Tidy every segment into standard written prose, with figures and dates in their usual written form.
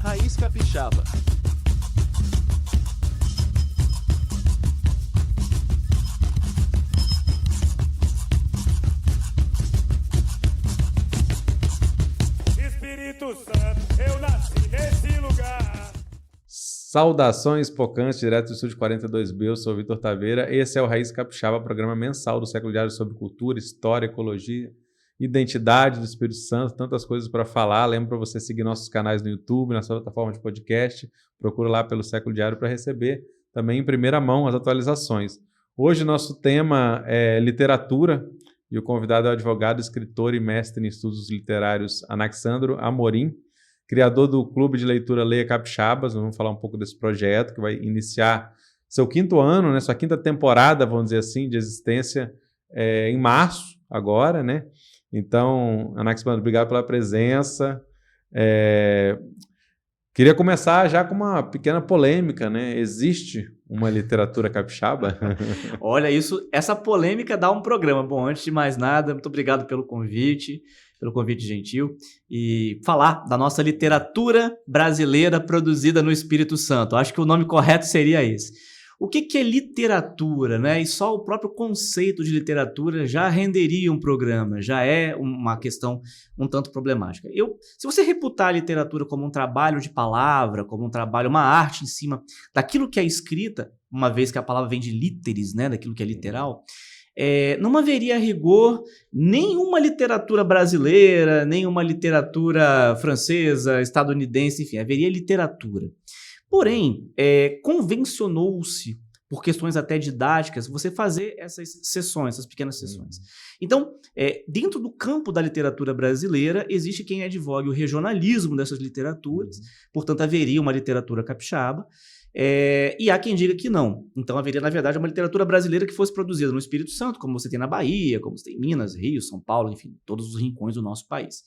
Raiz Capixaba. Espírito Santo, eu nasci nesse lugar. Saudações pocantes, direto do estúdio 42B, eu sou o Vitor Taveira. Esse é o Raiz Capixaba, programa mensal do Século Diário sobre cultura, história, ecologia, identidade do Espírito Santo, tantas coisas para falar. Lembro para você seguir nossos canais no YouTube, na sua plataforma de podcast. Procura lá pelo Século Diário para receber também em primeira mão as atualizações. Hoje nosso tema é literatura e o convidado é o advogado, escritor e mestre em estudos literários Anaxandro Amorim, criador do Clube de Leitura Leia Capixabas. Vamos falar um pouco desse projeto que vai iniciar seu 5º ano, né, sua 5ª temporada, vamos dizer assim, de existência em março agora, né? Então, Anaxandro, obrigado pela presença. Queria começar já com uma pequena polêmica, né? Existe uma literatura capixaba? Olha, essa polêmica dá um programa. Bom, antes de mais nada, muito obrigado pelo convite gentil, e falar da nossa literatura brasileira produzida no Espírito Santo. Acho que o nome correto seria esse. O que é literatura, né? E só o próprio conceito de literatura já renderia um programa, já é uma questão um tanto problemática. Se você reputar a literatura como um trabalho de palavra, como um trabalho, uma arte em cima daquilo que é escrita, uma vez que a palavra vem de literis, né? Daquilo que é literal, não haveria a rigor nenhuma literatura brasileira, nenhuma literatura francesa, estadunidense, enfim, haveria literatura. Porém, convencionou-se, por questões até didáticas, você fazer essas sessões, essas pequenas sessões. Então, dentro do campo da literatura brasileira, existe quem advogue o regionalismo dessas literaturas, portanto, haveria uma literatura capixaba, e há quem diga que não. Então, haveria, na verdade, uma literatura brasileira que fosse produzida no Espírito Santo, como você tem na Bahia, como você tem em Minas, Rio, São Paulo, enfim, todos os rincões do nosso país.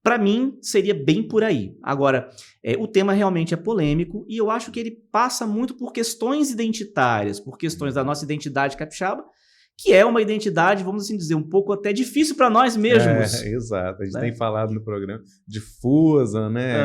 Para mim, seria bem por aí. Agora, o tema realmente é polêmico e eu acho que ele passa muito por questões identitárias, por questões da nossa identidade capixaba, que é uma identidade, vamos assim dizer, um pouco até difícil para nós mesmos. Exato. A gente tem falado no programa difusa, né?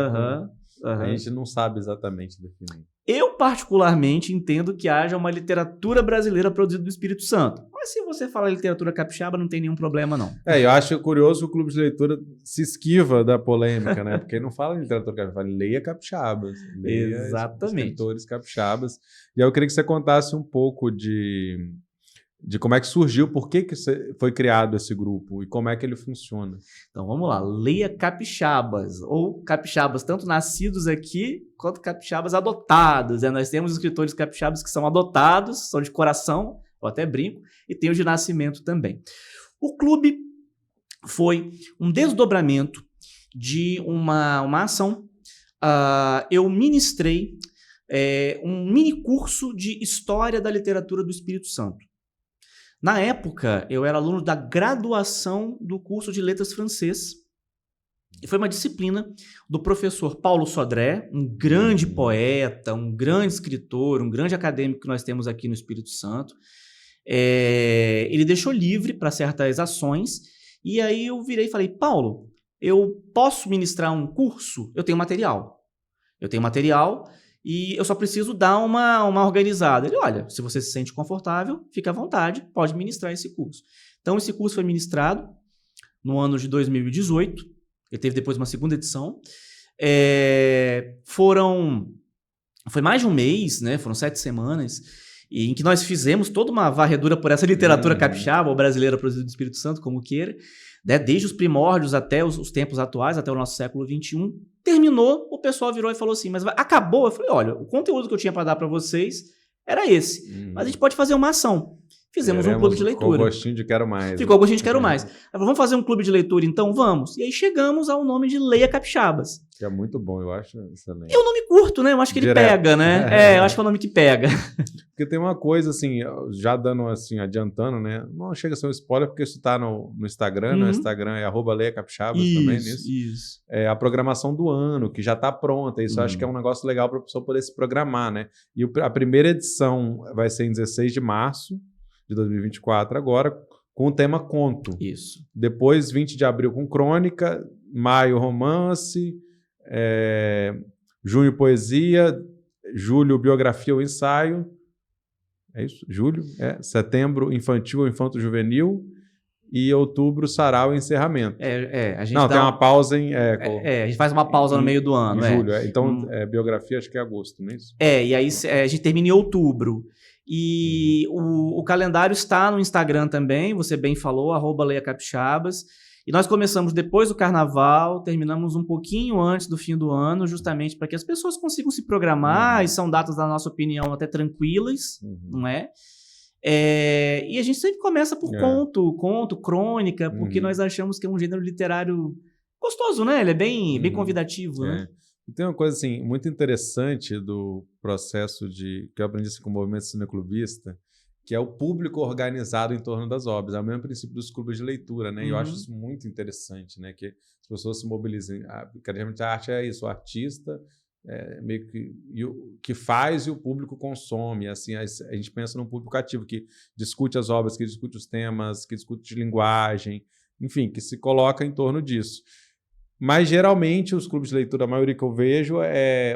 A gente não sabe exatamente definir. Eu, particularmente, entendo que haja uma literatura brasileira produzida do Espírito Santo. Mas se você fala literatura capixaba, não tem nenhum problema, não. Eu acho curioso que o Clube de Leitura se esquiva da polêmica, né? Porque não fala em literatura capixaba, fala leia capixabas. Leia escritores capixabas. E aí eu queria que você contasse um pouco de como é que surgiu, por que foi criado esse grupo e como é que ele funciona. Então vamos lá, leia capixabas, ou capixabas tanto nascidos aqui quanto capixabas adotados. Nós temos escritores capixabas que são adotados, são de coração, eu até brinco, e tem os de nascimento também. O clube foi um desdobramento de uma ação. Eu ministrei um mini curso de História da Literatura do Espírito Santo. Na época, eu era aluno da graduação do curso de Letras Francês. E foi uma disciplina do professor Paulo Sodré, um grande poeta, um grande escritor, um grande acadêmico que nós temos aqui no Espírito Santo. Ele deixou livre para certas ações. E aí eu virei e falei, Paulo, eu posso ministrar um curso? Eu tenho material. E eu só preciso dar uma organizada. Ele, olha, se você se sente confortável, fica à vontade, pode ministrar esse curso. Então, esse curso foi ministrado no ano de 2018. Ele teve depois uma segunda edição. Foi mais de um mês, né? Foram 7 semanas, em que nós fizemos toda uma varredura por essa literatura capixaba, ou brasileira produzida do Espírito Santo, como queira, né? Desde os primórdios até os tempos atuais, até o nosso século XXI. Terminou, o pessoal virou e falou assim, mas acabou? Eu falei, olha, o conteúdo que eu tinha para dar para vocês era esse, mas a gente pode fazer uma ação. Fizemos um clube de leitura. Ficou gostinho de quero mais. Ficou gostinho de quero mais. Vamos fazer um clube de leitura então? Vamos. E aí chegamos ao nome de Leia Capixabas. Que é muito bom, eu acho excelente. É um nome curto, né? Eu acho que ele pega, né? Eu acho que é um nome que pega. Porque tem uma coisa, assim, já dando, assim, adiantando, né? Não chega a ser um spoiler, porque isso tá no Instagram, né? O Instagram é @leiacapixabas também, nisso. Isso. A programação do ano, que já tá pronta. Isso eu acho que é um negócio legal para a pessoa poder se programar, né? E a primeira edição vai ser em 16 de março de 2024 agora, com o tema conto. Isso. Depois, 20 de abril com crônica, maio romance, junho, poesia, julho, biografia ou ensaio. É isso? Julho? Setembro, infantil ou infanto-juvenil. E outubro, sarau e encerramento. A gente Não, tem uma pausa a gente faz uma pausa no meio do ano. Em julho. Então, biografia acho que é agosto, não é isso? E aí a gente termina em outubro. E o calendário está no Instagram também, você bem falou, @leiacapixabas. E nós começamos depois do carnaval, terminamos um pouquinho antes do fim do ano, justamente para que as pessoas consigam se programar, e são datas, na nossa opinião, até tranquilas, não é? E a gente sempre começa por conto, crônica, porque nós achamos que é um gênero literário gostoso, né? Ele é bem convidativo, né? E tem uma coisa assim, muito interessante do processo que eu aprendi assim, com o movimento cineclubista, que é o público organizado em torno das obras. É o mesmo princípio dos clubes de leitura, né? E eu acho isso muito interessante, né? Que as pessoas se mobilizem. Geralmente a arte é isso, o artista meio que faz e o público consome. Assim, a gente pensa num público ativo que discute as obras, que discute os temas, que discute linguagem, enfim, que se coloca em torno disso. Mas, geralmente, os clubes de leitura, a maioria que eu vejo,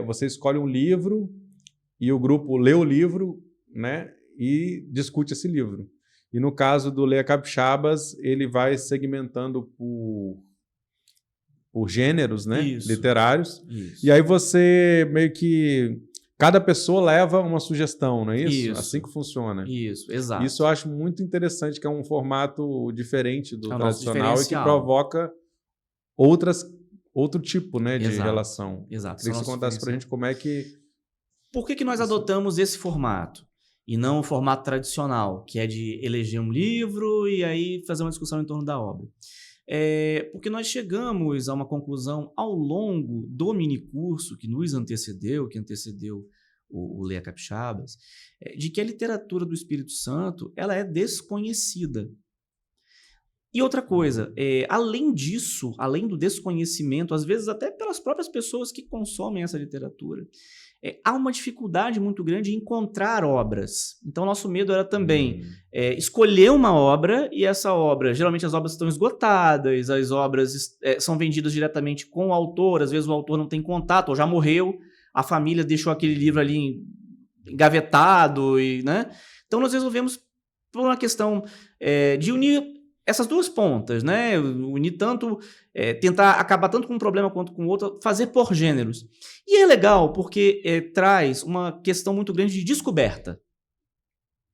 você escolhe um livro e o grupo lê o livro, né, e discute esse livro. E, no caso do Leia Capixabas, ele vai segmentando por gêneros, né, literários. Isso. E aí você meio que... Cada pessoa leva uma sugestão, não é isso? Assim que funciona. Isso, exato. Isso eu acho muito interessante, que é um formato diferente do tradicional e que provoca outro tipo, né, de relação. Exato. Queria que você contasse para a gente como é que... Por que nós adotamos esse formato? E não o formato tradicional, que é de eleger um livro e aí fazer uma discussão em torno da obra. Porque nós chegamos a uma conclusão ao longo do minicurso que nos antecedeu, que antecedeu o Leia Capixabas, de que a literatura do Espírito Santo ela é desconhecida. E outra coisa, além disso, além do desconhecimento, às vezes até pelas próprias pessoas que consomem essa literatura, há uma dificuldade muito grande em encontrar obras. Então, nosso medo era também escolher uma obra, e essa obra, geralmente as obras estão esgotadas, as obras são vendidas diretamente com o autor, às vezes o autor não tem contato, ou já morreu, a família deixou aquele livro ali engavetado, né? Então, nós resolvemos, por uma questão de unir essas duas pontas, né? Unir tanto, tentar acabar tanto com um problema quanto com o outro, fazer por gêneros. E é legal porque traz uma questão muito grande de descoberta.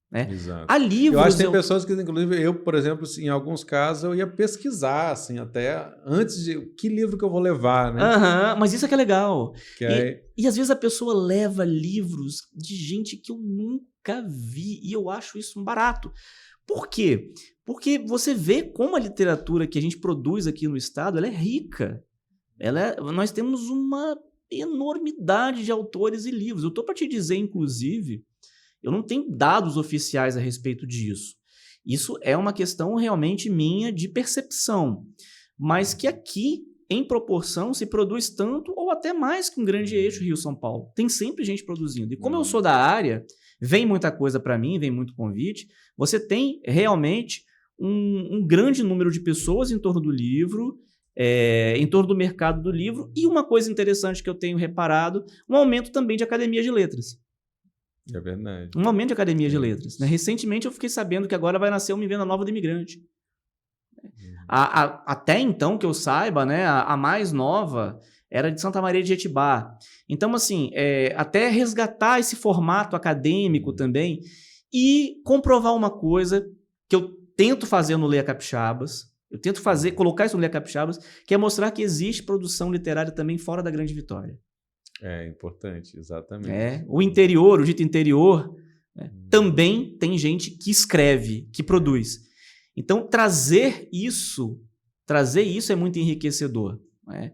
Né? Exato. Há livros, eu acho que tem pessoas que, inclusive, eu, por exemplo, em alguns casos, eu ia pesquisar, assim, até antes de que livro que eu vou levar, né? Mas isso é que é legal. E às vezes a pessoa leva livros de gente que eu nunca vi, e eu acho isso um barato. Por quê? Porque você vê como a literatura que a gente produz aqui no estado, ela é rica. Nós temos uma enormidade de autores e livros. Eu estou para te dizer, inclusive, eu não tenho dados oficiais a respeito disso. Isso é uma questão realmente minha de percepção. Mas que aqui, em proporção, se produz tanto ou até mais que um grande eixo Rio-São Paulo. Tem sempre gente produzindo. E como eu sou da área, vem muita coisa para mim, vem muito convite, você tem realmente um grande número de pessoas em torno do livro, em torno do mercado do livro, e uma coisa interessante que eu tenho reparado, um aumento também de academias de letras. É verdade. Um aumento de academia de letras. Né? Recentemente eu fiquei sabendo que agora vai nascer uma Venda Nova do Imigrante. Até então, que eu saiba, né, a mais nova era de Santa Maria de Jetibá. Então, assim, até resgatar esse formato acadêmico também e comprovar uma coisa que eu tento fazer no Leia Capixabas, colocar isso no Leia Capixabas, que é mostrar que existe produção literária também fora da Grande Vitória. É importante, exatamente. O interior, o dito interior, também tem gente que escreve, que produz. Então, trazer isso é muito enriquecedor. Né?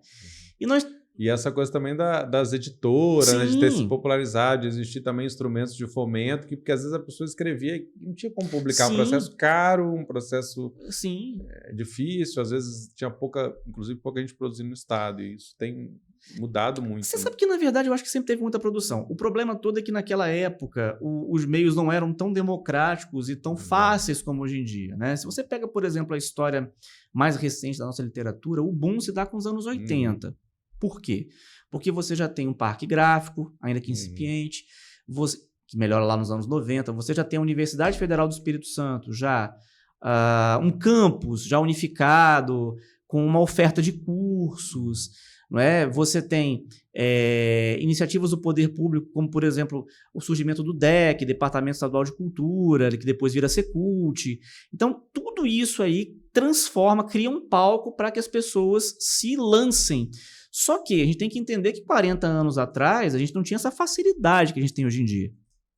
E essa coisa também das editoras, né, de ter se popularizado, de existir também instrumentos de fomento, porque às vezes a pessoa escrevia e não tinha como publicar. Um processo caro, um processo difícil, às vezes tinha inclusive pouca gente produzindo no estado, e isso tem mudado muito. Você sabe que, na verdade, eu acho que sempre teve muita produção. O problema todo é que naquela época os meios não eram tão democráticos e tão fáceis como hoje em dia. Né? Se você pega, por exemplo, a história mais recente da nossa literatura, o boom se dá com os anos 80. Por quê? Porque você já tem um parque gráfico, ainda que incipiente, que melhora lá nos anos 90, você já tem a Universidade Federal do Espírito Santo, já um campus já unificado, com uma oferta de cursos, não é? Você tem iniciativas do poder público, como, por exemplo, o surgimento do DEC, Departamento Estadual de Cultura, que depois vira Secult. Então, tudo isso aí transforma, cria um palco para que as pessoas se lancem. Só que a gente tem que entender que 40 anos atrás a gente não tinha essa facilidade que a gente tem hoje em dia.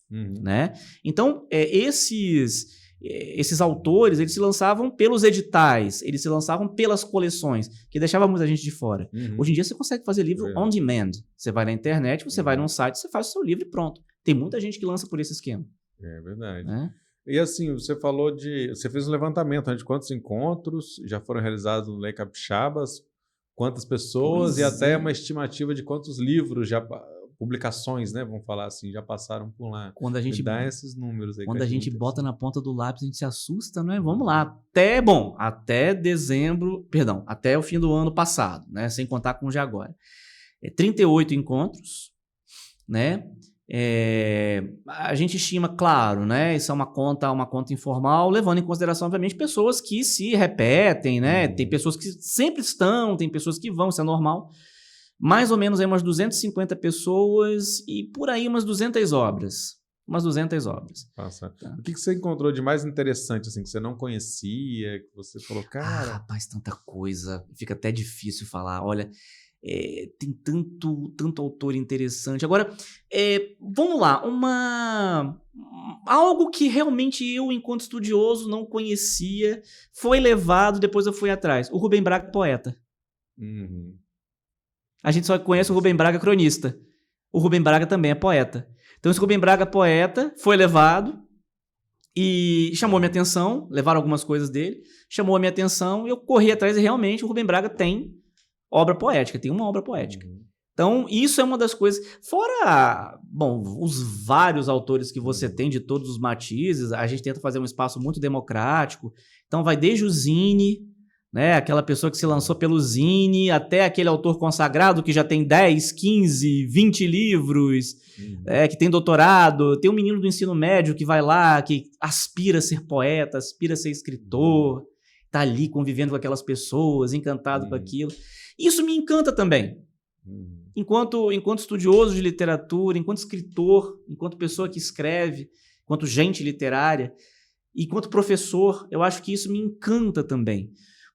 Né? Então, esses autores, eles se lançavam pelos editais, eles se lançavam pelas coleções, que deixava muita gente de fora. Hoje em dia você consegue fazer livro on demand. Você vai na internet, você vai num site, você faz o seu livro e pronto. Tem muita gente que lança por esse esquema. É verdade. Né? E assim, você fez um levantamento, né, de quantos encontros já foram realizados no Lei Capixabas, quantas pessoas e até uma estimativa de quantos livros publicações, né, vamos falar assim, já passaram por lá. Quando a gente dá esses números aí. Quando a gente bota na ponta do lápis, a gente se assusta, né? Vamos lá. Até o fim do ano passado, né? Sem contar com o de agora. 38 encontros, né? A gente estima, claro, né? Isso é uma conta informal, levando em consideração, obviamente, pessoas que se repetem, né? Tem pessoas que sempre estão, tem pessoas que vão, isso é normal. Mais ou menos aí umas 250 pessoas e por aí umas 200 obras. Passa. Tá. O que você encontrou de mais interessante, assim, que você não conhecia, que você falou, cara... Rapaz, tanta coisa. Fica até difícil falar. Olha, tem tanto autor interessante. Agora, vamos lá. Algo que realmente eu, enquanto estudioso, não conhecia, foi levado, depois eu fui atrás. O Rubem Braga, poeta. A gente só conhece o Rubem Braga cronista. O Rubem Braga também é poeta. Então, esse Rubem Braga poeta foi levado e chamou minha atenção, levaram algumas coisas dele, chamou a minha atenção e eu corri atrás e realmente o Rubem Braga tem obra poética, tem uma obra poética. Então, isso é uma das coisas. Fora, os vários autores que você tem de todos os matizes, a gente tenta fazer um espaço muito democrático. Então, vai desde o Zine, né? Aquela pessoa que se lançou pelo Zine, até aquele autor consagrado que já tem 10, 15, 20 livros, que tem doutorado. Tem um menino do ensino médio que vai lá, que aspira a ser poeta, aspira a ser escritor, tá ali convivendo com aquelas pessoas, encantado com aquilo. Isso me encanta também. Enquanto estudioso de literatura, enquanto escritor, enquanto pessoa que escreve, enquanto gente literária, enquanto professor, eu acho que isso me encanta também.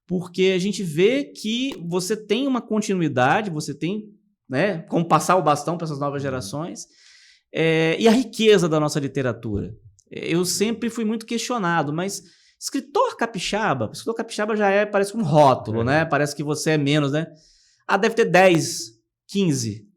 Porque a gente vê que você tem uma continuidade, você tem, né, como passar o bastão para essas novas gerações, e a riqueza da nossa literatura. Eu sempre fui muito questionado, mas escritor capixaba já parece um rótulo, né? Parece que você é menos, né? Deve ter 10, 15.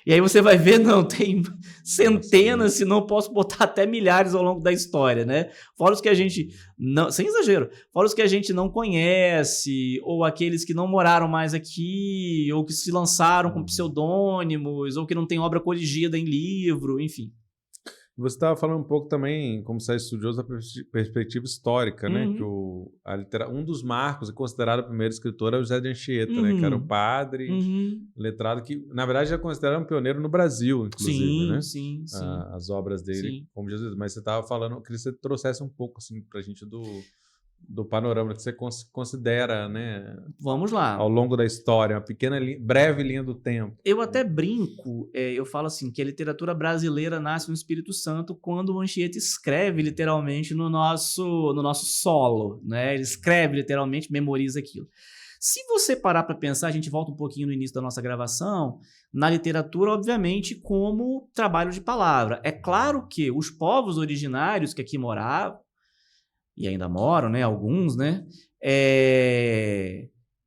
E aí você vai ver, não, tem centenas, se não posso botar até milhares ao longo da história, né? Fora os que a gente não, sem exagero, fora os que a gente não conhece, ou aqueles que não moraram mais aqui, ou que se lançaram com pseudônimos, ou que não tem obra corrigida em livro, enfim. Você estava falando um pouco também, como você é estudioso, da perspectiva histórica, né? Que um dos marcos, considerado o primeiro escritor, é o José de Anchieta, né? Que era o padre, letrado, que na verdade já considerado um pioneiro no Brasil, inclusive, né? Sim. As obras dele, como Jesus. Mas você estava falando, eu queria que você trouxesse um pouco assim, para a gente do panorama que você considera, né? Vamos lá. Ao longo da história, uma pequena, breve linha do tempo. Eu até brinco, eu falo assim, que a literatura brasileira nasce no Espírito Santo quando o Anchieta escreve literalmente no nosso solo, né? Ele escreve literalmente, memoriza aquilo. Se você parar para pensar, a gente volta um pouquinho no início da nossa gravação, na literatura, obviamente, como trabalho de palavra. É claro que os povos originários que aqui moravam, e ainda moram, né, alguns, né,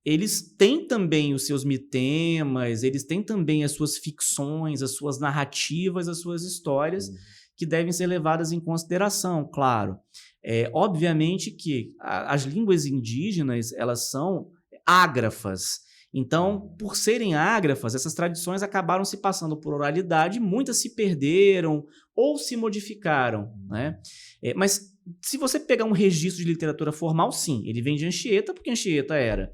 eles têm também os seus mitemas, eles têm também as suas ficções, as suas narrativas, as suas histórias que devem ser levadas em consideração, claro. Obviamente que as línguas indígenas, elas são ágrafas. Então, por serem ágrafas, essas tradições acabaram se passando por oralidade, muitas se perderam ou se modificaram, né? Mas se você pegar um registro de literatura formal, sim, ele vem de Anchieta, porque Anchieta era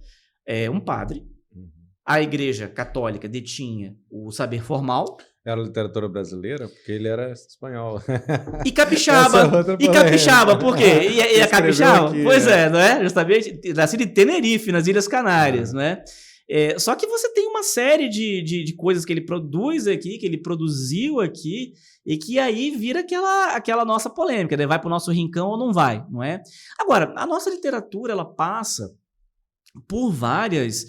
um padre, a Igreja Católica detinha o saber formal. Era literatura brasileira? Porque ele era espanhol. E capixaba. Essa é outra E capixaba, por quê? E a Escreveu capixaba? aqui, Pois né? não é? Justamente, nascido em Tenerife, nas Ilhas Canárias, não é? Só que você tem uma série de coisas que ele produz aqui, que ele produziu aqui, e que aí vira aquela nossa polêmica, né? Vai para o nosso rincão ou não vai, não é? Agora, a nossa literatura, ela passa por várias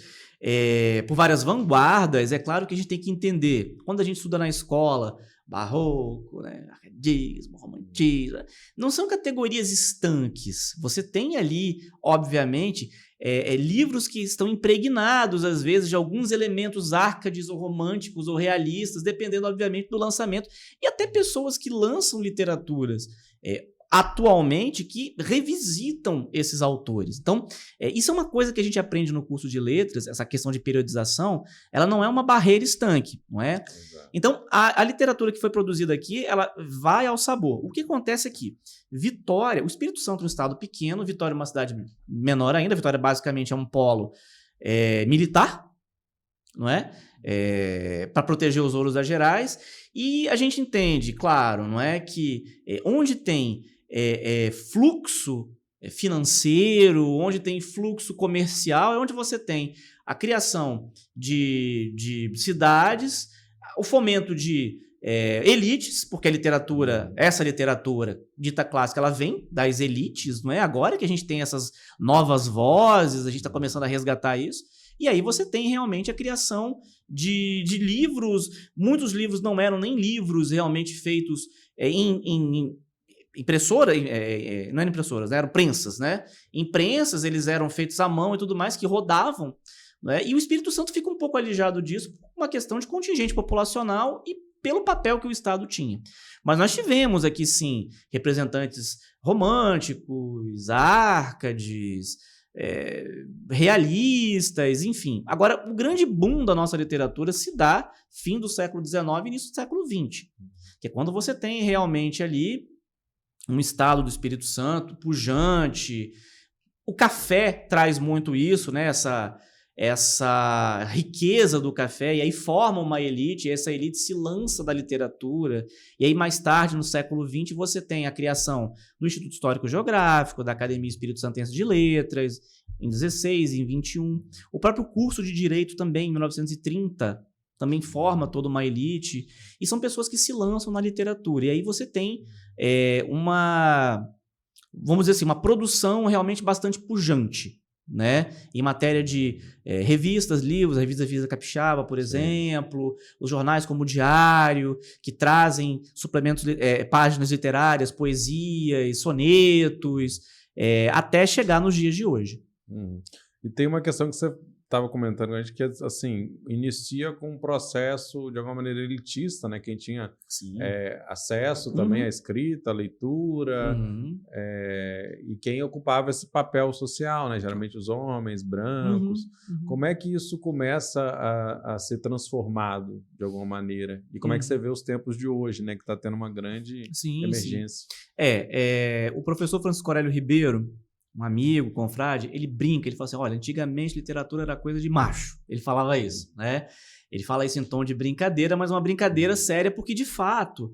vanguardas. É claro que a gente tem que entender, quando a gente estuda na escola, barroco, né, arcadismo, romantismo, não são categorias estanques. Você tem ali, obviamente, livros que estão impregnados, às vezes, de alguns elementos árcades ou românticos ou realistas, dependendo, obviamente, do lançamento, e até pessoas que lançam literaturas atualmente que revisitam esses autores. Então, isso é uma coisa que a gente aprende no curso de letras, essa questão de periodização, ela não é uma barreira estanque, não é? Exato. Então, a literatura que foi produzida aqui, ela vai ao sabor. O que acontece aqui? Vitória, o Espírito Santo é um estado pequeno, Vitória é uma cidade menor ainda, Vitória basicamente é um polo militar, não é? Para proteger os ouros das Gerais, e a gente entende, claro, não é, que onde tem fluxo financeiro, onde tem fluxo comercial, é onde você tem a criação de cidades, o fomento de elites, porque essa literatura dita clássica, ela vem das elites, não é? Agora que a gente tem essas novas vozes, a gente está começando a resgatar isso, e aí você tem realmente a criação de livros. Muitos livros não eram nem livros realmente feitos em impressora, não eram impressoras, né? Eram prensas, né? Em prensas eles eram feitos à mão e tudo mais, que rodavam, né? E o Espírito Santo fica um pouco alijado disso por uma questão de contingente populacional e pelo papel que o Estado tinha. Mas nós tivemos aqui, sim, representantes românticos, árcades, realistas, enfim. Agora, o grande boom da nossa literatura se dá fim do século XIX e início do século XX, que é quando você tem realmente ali um estado do Espírito Santo pujante. O café traz muito isso, né? Essa riqueza do café, e aí forma uma elite, e essa elite se lança da literatura, e aí mais tarde, no século XX, você tem a criação do Instituto Histórico Geográfico, da Academia Espírito Santense de Letras, em 16, em 21, o próprio curso de Direito também, em 1930, também forma toda uma elite, e são pessoas que se lançam na literatura, e aí você tem vamos dizer assim, uma produção realmente bastante pujante, né? Em matéria de revistas, livros, a revista Capixaba, por exemplo, os jornais como o Diário, que trazem suplementos, páginas literárias, poesias, sonetos, até chegar nos dias de hoje. E tem uma questão que você estava comentando, a gente que assim, inicia com um processo de alguma maneira elitista, né? Quem tinha acesso também à escrita, à leitura, e quem ocupava esse papel social, né? Geralmente os homens brancos. Como é que isso começa a ser transformado de alguma maneira? E como é que você vê os tempos de hoje, né? Que está tendo uma grande emergência. O professor Francisco Aurélio Ribeiro, um amigo, confrade, ele brinca, ele fala assim, olha, antigamente literatura era coisa de macho. Ele falava isso, né? Ele fala isso em tom de brincadeira, mas uma brincadeira séria, porque de fato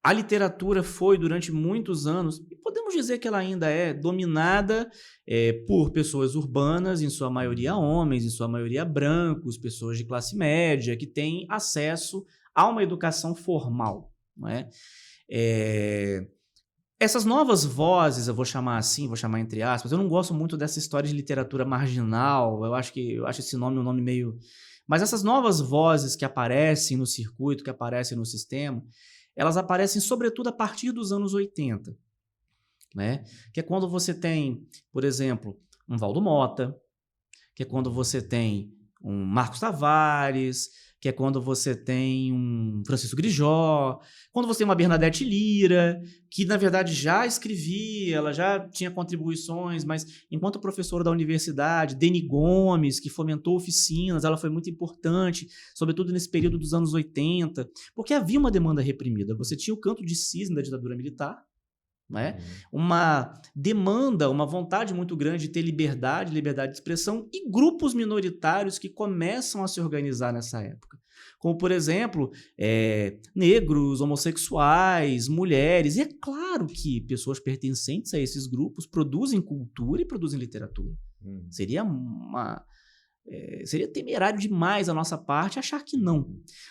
a literatura foi durante muitos anos, e podemos dizer que ela ainda é dominada por pessoas urbanas, em sua maioria homens, em sua maioria brancos, pessoas de classe média, que têm acesso a uma educação formal, não é? Essas novas vozes, eu vou chamar assim, vou chamar entre aspas, eu não gosto muito dessa história de literatura marginal, eu acho esse nome um nome meio... Mas essas novas vozes que aparecem no circuito, que aparecem no sistema, elas aparecem sobretudo a partir dos anos 80, né? Que é quando você tem, por exemplo, um Valdo Mota, que é quando você tem um Marcos Tavares, que é quando você tem um Francisco Grijó, quando você tem uma Bernadette Lira, que na verdade já escrevia, ela já tinha contribuições, mas enquanto professora da universidade, Deni Gomes, que fomentou oficinas, ela foi muito importante, sobretudo nesse período dos anos 80, porque havia uma demanda reprimida. Você tinha o canto de cisne da ditadura militar, né? Uma demanda, uma vontade muito grande de ter liberdade de expressão e grupos minoritários que começam a se organizar nessa época. Como, por exemplo, negros, homossexuais, mulheres. E é claro que pessoas pertencentes a esses grupos produzem cultura e produzem literatura. Seria temerário demais a nossa parte achar que não.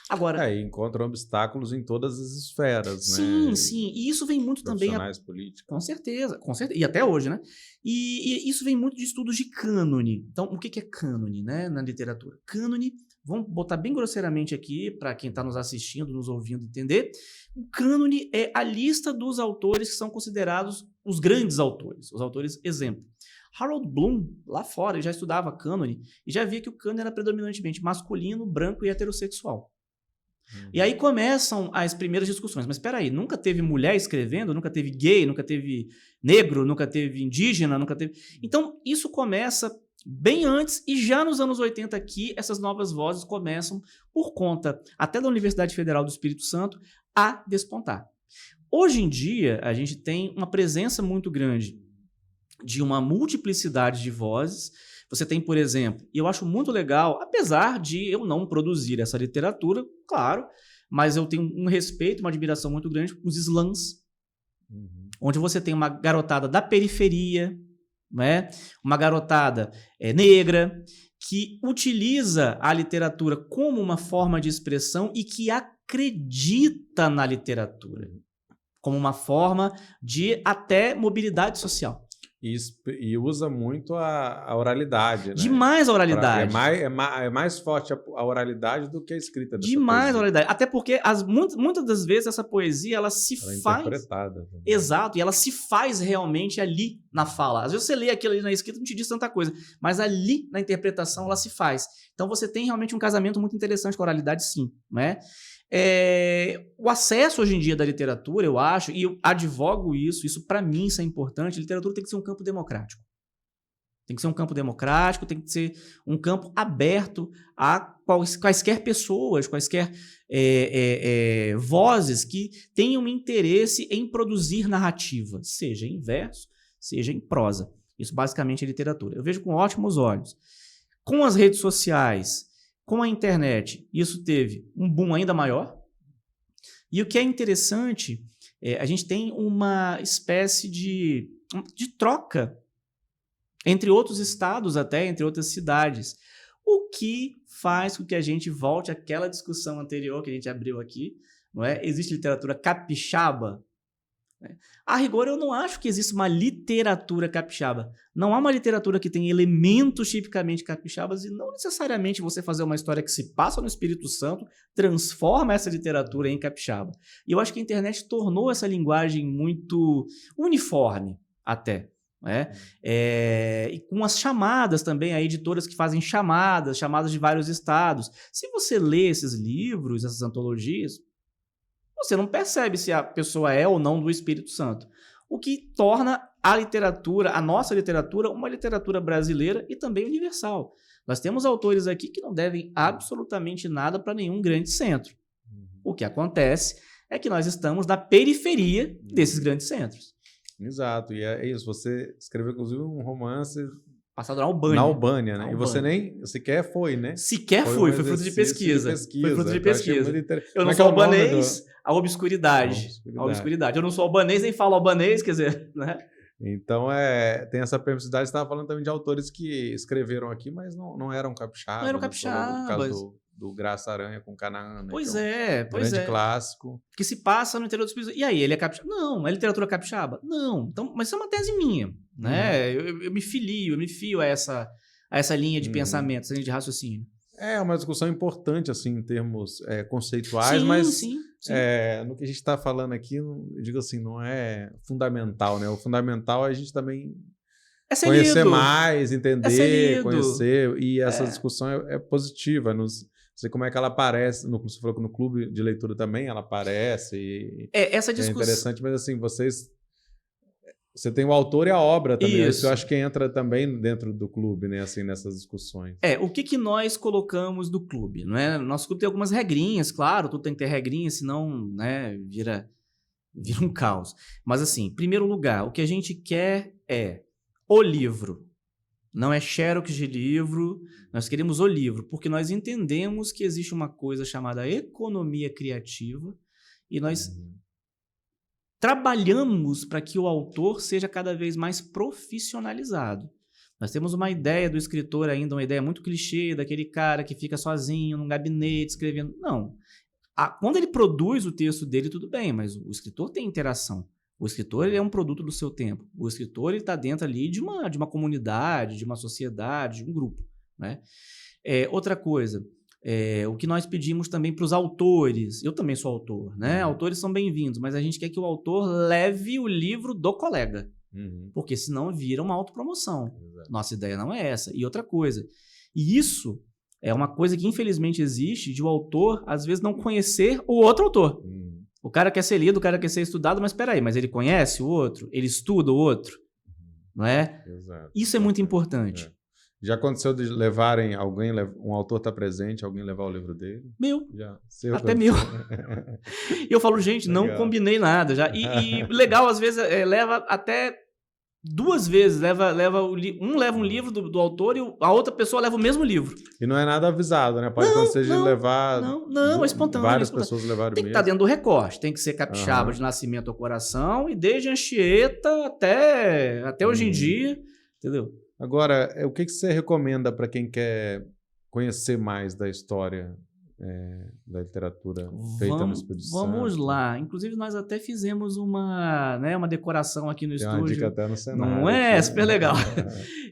Agora, encontram obstáculos em todas as esferas, sim, né? Sim. E isso vem muito também... Profissionais, políticos. Com certeza. E até hoje, né? E isso vem muito de estudos de cânone. Então, o que é cânone, né, na literatura? Cânone, vamos botar bem grosseiramente aqui, para quem está nos assistindo, nos ouvindo entender. O cânone é a lista dos autores que são considerados os grandes autores, os autores exemplo. Harold Bloom, lá fora, ele já estudava cânone e já via que o cânone era predominantemente masculino, branco e heterossexual. E aí começam as primeiras discussões. Mas espera aí, nunca teve mulher escrevendo, nunca teve gay, nunca teve negro, nunca teve indígena, nunca teve... Então, isso começa bem antes e já nos anos 80 aqui, essas novas vozes começam, por conta até da Universidade Federal do Espírito Santo, a despontar. Hoje em dia, a gente tem uma presença muito grande de uma multiplicidade de vozes. Você tem, por exemplo, e eu acho muito legal, apesar de eu não produzir essa literatura, claro, mas eu tenho um respeito, uma admiração muito grande com os slams, onde você tem uma garotada da periferia, né? Uma garotada negra, que utiliza a literatura como uma forma de expressão e que acredita na literatura, como uma forma de até mobilidade social. E usa muito a oralidade, né? Demais a oralidade. É mais forte a oralidade do que a escrita dessa Demais poesia. a oralidade. Até porque muitas das vezes essa poesia ela É faz... interpretada também. Exato, e ela se faz realmente ali na fala. Às vezes você lê aquilo ali na escrita e não te diz tanta coisa, mas ali na interpretação ela se faz. Então você tem realmente um casamento muito interessante com a oralidade, sim, né? O acesso hoje em dia da literatura, eu acho, e eu advogo isso para mim isso é importante, a literatura tem que ser um campo democrático. Tem que ser um campo democrático, tem que ser um campo aberto a quaisquer pessoas, quaisquer vozes que tenham interesse em produzir narrativa, seja em verso, seja em prosa. Isso basicamente é literatura. Eu vejo com ótimos olhos. Com as redes sociais, com a internet, isso teve um boom ainda maior. E o que é interessante, a gente tem uma espécie de troca entre outros estados até, entre outras cidades. O que faz com que a gente volte àquela discussão anterior que a gente abriu aqui, não é? Existe literatura capixaba? A rigor, eu não acho que existe uma literatura capixaba. Não há uma literatura que tem elementos tipicamente capixabas e não necessariamente você fazer uma história que se passa no Espírito Santo transforma essa literatura em capixaba. E eu acho que a internet tornou essa linguagem muito uniforme até. E com as chamadas também, há editoras que fazem chamadas de vários estados. Se você lê esses livros, essas antologias, você não percebe se a pessoa é ou não do Espírito Santo. O que torna a literatura, a nossa literatura, uma literatura brasileira e também universal. Nós temos autores aqui que não devem absolutamente nada para nenhum grande centro. O que acontece é que nós estamos na periferia desses grandes centros. Exato, e é isso. Você escreveu, inclusive, um romance... Passado na Albânia. Na Albânia, né? Na E você nem sequer foi, né? Sequer foi fruto de pesquisa. Foi fruto de pesquisa. Eu não sou albanês, a obscuridade. A obscuridade. Eu não sou albanês, nem falo albanês, quer dizer, né? Então, tem essa permissividade. Você estava falando também de autores que escreveram aqui, mas não eram capixabas. Não eram capixabas. No caso do Graça Aranha com Canaã, né? Pois grande clássico. Que se passa no interior do Espírito Santo. E aí, ele é capixaba? Não. É literatura capixaba? Não. Então, mas isso é uma tese minha, né? Eu me fio a essa linha de pensamento, essa linha de raciocínio. É uma discussão importante, assim, em termos conceituais, mas sim. No que a gente está falando aqui, eu digo assim, não é fundamental, né? O fundamental é a gente também conhecer mais, entender, conhecer, e essa discussão é positiva, não sei como é que ela aparece, você falou que no clube de leitura também ela aparece, essa discussão... é interessante, mas assim, você tem o autor e a obra também. Isso eu acho que entra também dentro do clube, né? Assim, nessas discussões. O que nós colocamos do clube, não é? Nosso clube tem algumas regrinhas, claro, tudo tem que ter regrinhas, senão, né, vira Vira um caos. Mas assim, em primeiro lugar, o que a gente quer é o livro. Não é xerox de livro, nós queremos o livro, porque nós entendemos que existe uma coisa chamada economia criativa e nós trabalhamos para que o autor seja cada vez mais profissionalizado. Nós temos uma ideia do escritor ainda, uma ideia muito clichê, daquele cara que fica sozinho num gabinete escrevendo. Não. Quando ele produz o texto dele, tudo bem, mas o escritor tem interação. O escritor ele é um produto do seu tempo. O escritor está dentro ali de uma comunidade, de uma sociedade, de um grupo. Né? Outra coisa, o que nós pedimos também para os autores, eu também sou autor, né? Autores são bem-vindos, mas a gente quer que o autor leve o livro do colega, porque senão vira uma autopromoção. Exato. Nossa ideia não é essa. E outra coisa, e isso é uma coisa que infelizmente existe, de o autor às vezes não conhecer o outro autor. O cara quer ser lido, o cara quer ser estudado, mas espera aí, mas ele conhece o outro? Ele estuda o outro? Não é? Exato. Isso é muito importante. Já aconteceu de levarem alguém, um autor está presente, alguém levar o livro dele? Meu. Já. Até meu. E eu falo, gente, legal. Não combinei nada. Já. E legal, às vezes, leva até 2 vezes. Um leva um livro do autor e a outra pessoa leva o mesmo livro. E não é nada avisado, né? Pode acontecer de levar... Não, é espontâneo. Várias pessoas levaram tem que estar dentro do recorte. Tem que ser capixaba de nascimento ao coração e desde Anchieta até hoje em dia. Entendeu? Agora, o que você recomenda para quem quer conhecer mais da história da literatura feita no Espírito Santo? Vamos lá. Inclusive, nós até fizemos uma decoração aqui no estúdio. Uma dica até no cenário. Não é? Super legal.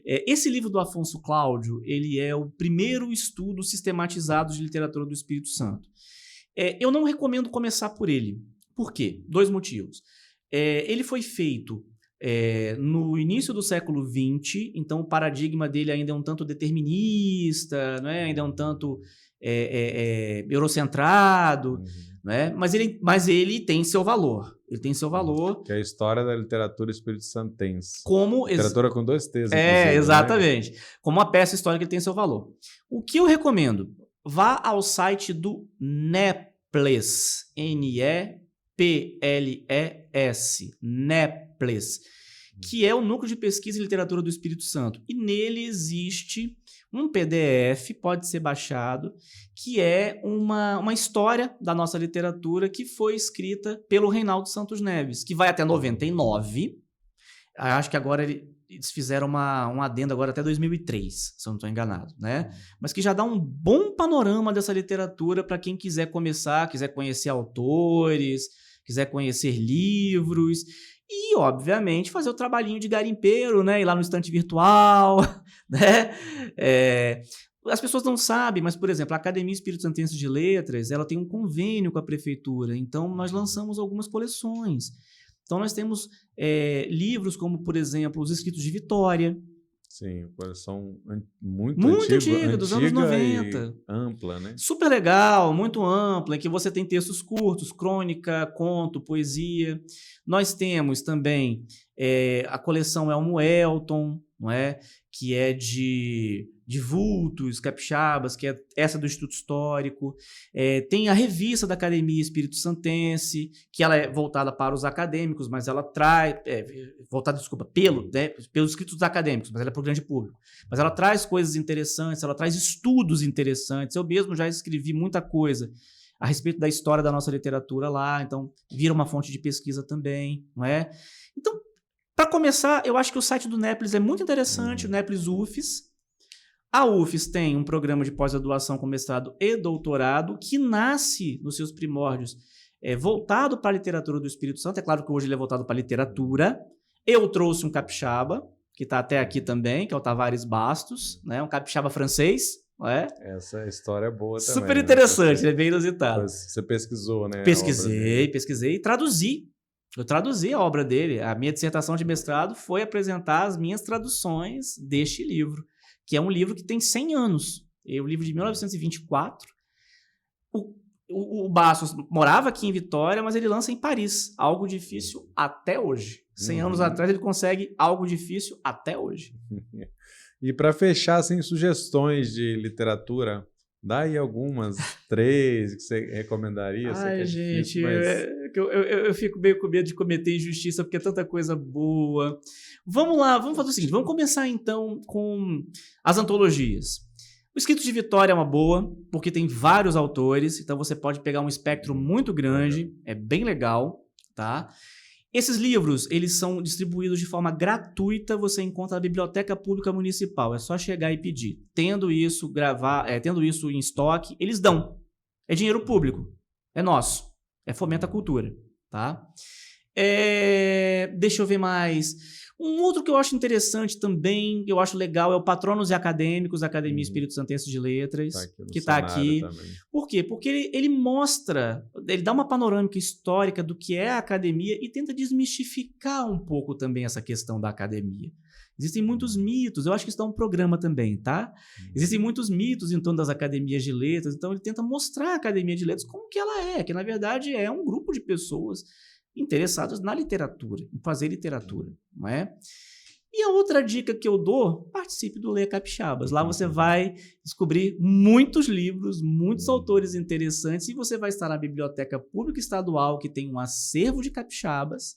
Esse livro do Afonso Cláudio, ele é o primeiro estudo sistematizado de literatura do Espírito Santo. Eu não recomendo começar por ele. Por quê? 2 motivos. Ele foi feito no início do século XX, então o paradigma dele ainda é um tanto determinista, não é? Ainda é um tanto eurocentrado, né? Mas ele tem seu valor. Ele tem seu valor. Que é a história da literatura espírito-santense. Literatura com 2 T's. Exatamente. Né? Como uma peça histórica, ele tem seu valor. O que eu recomendo? Vá ao site do Neples, N-E-P-L-E-S, Neples, que é o Núcleo de Pesquisa e Literatura do Espírito Santo. E nele existe um PDF, pode ser baixado, que é uma história da nossa literatura que foi escrita pelo Reinaldo Santos Neves, que vai até 99. Acho que agora eles fizeram um adendo agora até 2003, se eu não estou enganado, né? Mas que já dá um bom panorama dessa literatura para quem quiser começar, quiser conhecer autores, quiser conhecer livros e, obviamente, fazer o trabalhinho de garimpeiro, né? Ir lá no estante virtual, né? As pessoas não sabem, mas, por exemplo, a Academia Espírito Santense de Letras, ela tem um convênio com a prefeitura, então nós lançamos algumas coleções. Então, nós temos livros como, por exemplo, Os Escritos de Vitória. Sim, coleção muito antiga, dos anos 90. Ampla, né? Super legal, muito ampla, em que você tem textos curtos, crônica, conto, poesia. Nós temos também a coleção Elmo Elton, não é? Que é de vultos, capixabas, que é essa do Instituto Histórico. Tem a revista da Academia Espírito Santense, que ela é voltada para os acadêmicos, mas ela traz... pelos escritos acadêmicos, mas ela é para o grande público. Mas ela traz coisas interessantes, ela traz estudos interessantes. Eu mesmo já escrevi muita coisa a respeito da história da nossa literatura lá, então vira uma fonte de pesquisa também, não é? Então, para começar, eu acho que o site do Neples é muito interessante, o Neples UFES. A UFES tem um programa de pós-graduação com mestrado e doutorado que nasce nos seus primórdios voltado para a literatura do Espírito Santo. É claro que hoje ele é voltado para a literatura. Eu trouxe um capixaba, que está até aqui também, que é o Tavares Bastos, né? Um capixaba francês. Não é? Essa história é boa também. Super interessante, é bem inusitado. Você pesquisou, né? Pesquisei e traduzi. Eu traduzi a obra dele. A minha dissertação de mestrado foi apresentar as minhas traduções deste livro, que é um livro que tem 100 anos. É um livro de 1924. O Bastos morava aqui em Vitória, mas ele lança em Paris. Algo difícil até hoje. 100 anos atrás ele consegue algo difícil até hoje. E para fechar, assim, sugestões de literatura Dá aí algumas, 3 que você recomendaria. Ai, gente, difícil, mas... eu fico meio com medo de cometer injustiça, porque é tanta coisa boa. Vamos lá, vamos fazer o seguinte, vamos começar então com as antologias. O Escritos de Vitória é uma boa, porque tem vários autores, então você pode pegar um espectro muito grande, é bem legal, tá? Esses livros, eles são distribuídos de forma gratuita, você encontra na Biblioteca Pública Municipal, é só chegar e pedir. Tendo isso em estoque, eles dão. É dinheiro público, é nosso, fomenta a cultura, tá? Deixa eu ver mais. Um outro que eu acho interessante também, que eu acho legal, é o Patronos e Acadêmicos da Academia Espírito Santense de Letras, que está aqui. Por quê? Porque ele mostra, ele dá uma panorâmica histórica do que é a academia e tenta desmistificar um pouco também essa questão da academia. Existem muitos mitos, eu acho que isso dá um programa também, tá? Existem muitos mitos em torno das academias de letras, então ele tenta mostrar a academia de letras como que ela é, que na verdade é um grupo de pessoas interessados na literatura, em fazer literatura, não é? E a outra dica que eu dou, participe do Leia Capixabas. Lá você vai descobrir muitos livros, muitos autores interessantes, e você vai estar na Biblioteca Pública Estadual, que tem um acervo de capixabas.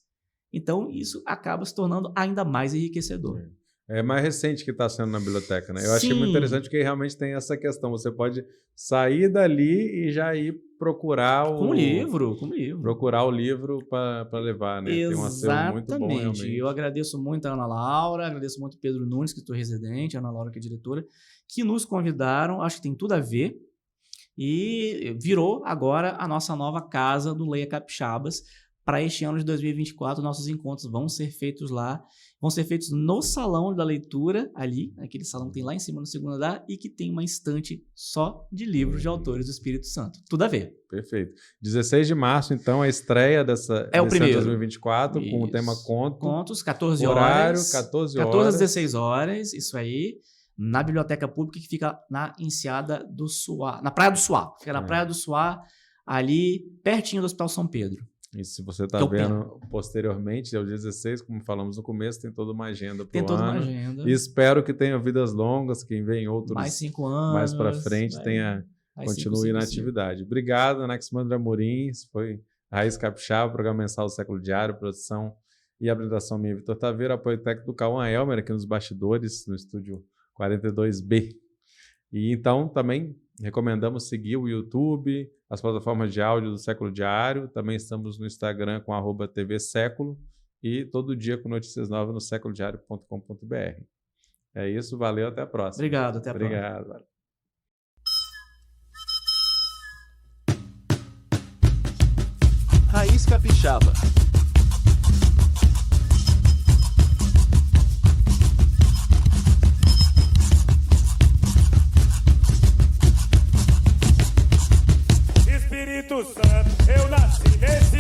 Então, isso acaba se tornando ainda mais enriquecedor. É mais recente que está sendo na biblioteca, né? Eu achei muito interessante que realmente tem essa questão. Você pode sair dali e já ir procurar com livro. Procurar o livro para levar, né? Exatamente. Tem um acervo muito bom, realmente. Eu agradeço muito a Ana Laura, agradeço muito o Pedro Nunes, que estou residente, a Ana Laura, que é diretora, que nos convidaram, acho que tem tudo a ver, e virou agora a nossa nova casa do Leia Capixabas. Para este ano de 2024, nossos encontros vão ser feitos lá, vão ser feitos no Salão da Leitura, ali, aquele salão que tem lá em cima no segundo andar, e que tem uma estante só de livros de autores do Espírito Santo. Tudo a ver. Perfeito. 16 de março, então, a estreia desse ano 2024, com o tema Contos, 14 horas. Horário, 14 horas. 14 às 16 horas, isso aí, na Biblioteca Pública, que fica na Enseada do Suá, na Praia do Suá. Fica na Praia do Suá, ali, pertinho do Hospital São Pedro. E se você está vendo posteriormente, é o dia 16, como falamos no começo, tem toda uma agenda para o ano. Tem toda uma agenda. E espero que tenha vidas longas, quem vem outros mais 5 anos. Mais para frente, continue na atividade. Obrigado, Anaximandro Amorim. Foi Raiz Capixaba, programa mensal do Século Diário, produção e apresentação minha, Vitor Taveira, apoio técnico do Cauã Elmer, aqui nos bastidores, no estúdio 42B. E então também recomendamos seguir o YouTube, as plataformas de áudio do Século Diário. Também estamos no Instagram com @tvséculo e todo dia com notícias novas no séculodiario.com.br. É isso, valeu, até a próxima. Obrigado, até a próxima. Obrigado. Raiz Capixaba. Espírito Santo, eu nasci nesse